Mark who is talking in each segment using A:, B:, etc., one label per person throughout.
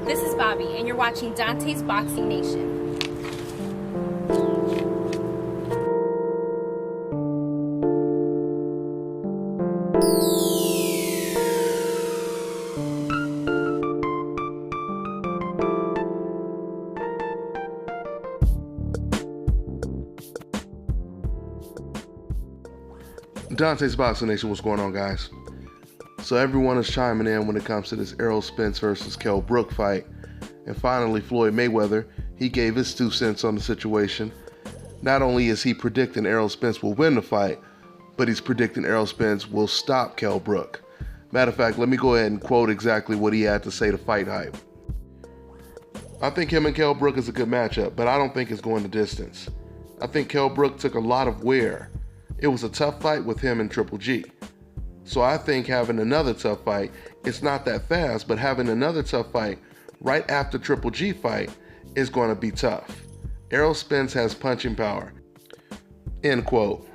A: This is Bobby, and you're watching Dante's Boxing Nation.
B: Dante's Boxing Nation, what's going on, guys? So everyone is chiming in when it comes to this Errol Spence versus Kell Brook fight. And finally, Floyd Mayweather, he gave his 2 cents on the situation. Not only is he predicting Errol Spence will win the fight, but he's predicting Errol Spence will stop Kell Brook. Matter of fact, let me go ahead and quote exactly what he had to say to Fight Hype. I think him and Kell Brook is a good matchup, but I don't think it's going the distance. I think Kell Brook took a lot of wear. It was a tough fight with him and Triple G. So I think having another tough fight, it's not that fast, but having another tough fight right after Triple G fight is going to be tough. Errol Spence has punching power. End quote.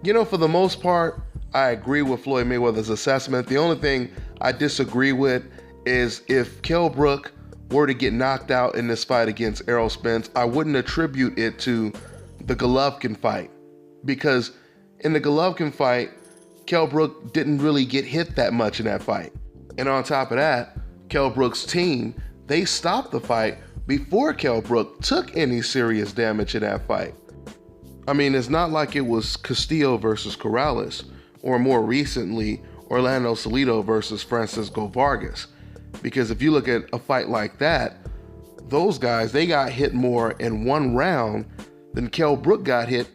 B: You know, for the most part, I agree with Floyd Mayweather's assessment. The only thing I disagree with is if Kell Brook were to get knocked out in this fight against Errol Spence, I wouldn't attribute it to the Golovkin fight. Because in the Golovkin fight, Kell Brook didn't really get hit that much in that fight. And on top of that, Kell Brook's team, they stopped the fight before Kell Brook took any serious damage in that fight. I mean, it's not like it was Castillo versus Corrales, or more recently, Orlando Salido versus Francisco Vargas. Because if you look at a fight like that, those guys, they got hit more in 1 round than Kell Brook got hit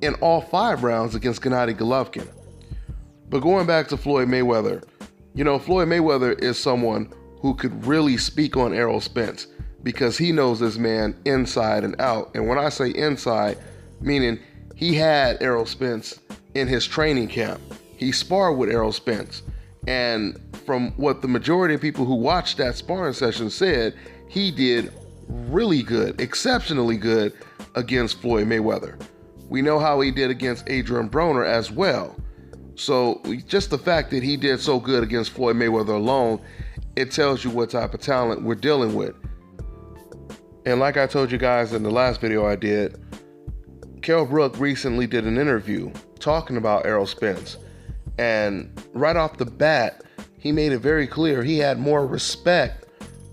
B: in all 5 rounds against Gennady Golovkin. But going back to Floyd Mayweather, you know, Floyd Mayweather is someone who could really speak on Errol Spence because he knows this man inside and out. And when I say inside, meaning he had Errol Spence in his training camp. He sparred with Errol Spence. And from what the majority of people who watched that sparring session said, he did really good, exceptionally good against Floyd Mayweather. We know how he did against Adrian Broner as well. So just the fact that he did so good against Floyd Mayweather alone, it tells you what type of talent we're dealing with. And like I told you guys in the last video I did, Kell Brook recently did an interview talking about Errol Spence. And right off the bat, he made it very clear he had more respect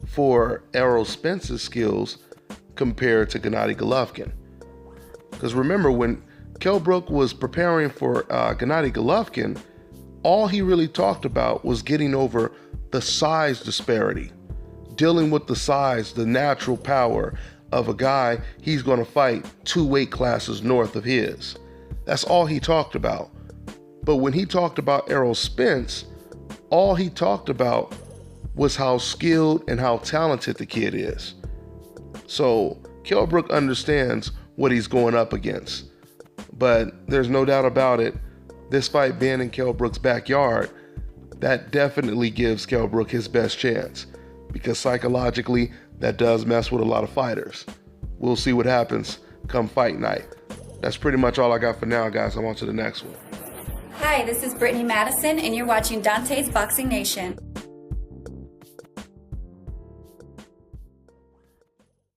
B: for Errol Spence's skills compared to Gennady Golovkin. Because remember, when Kell Brook was preparing for Gennady Golovkin, all he really talked about was getting over the size disparity, dealing with the size, the natural power of a guy he's going to fight 2 weight classes north of his. That's all he talked about. But when he talked about Errol Spence, all he talked about was how skilled and how talented the kid is. So Kell Brook understands what he's going up against. But there's no doubt about it, this fight being in Kell Brook's backyard, that definitely gives Kell Brook his best chance. Because psychologically, that does mess with a lot of fighters. We'll see what happens come fight night. That's pretty much all I got for now, guys. I'm on to the next one.
C: Hi, this is Brittany Madison, and you're watching Dante's Boxing Nation.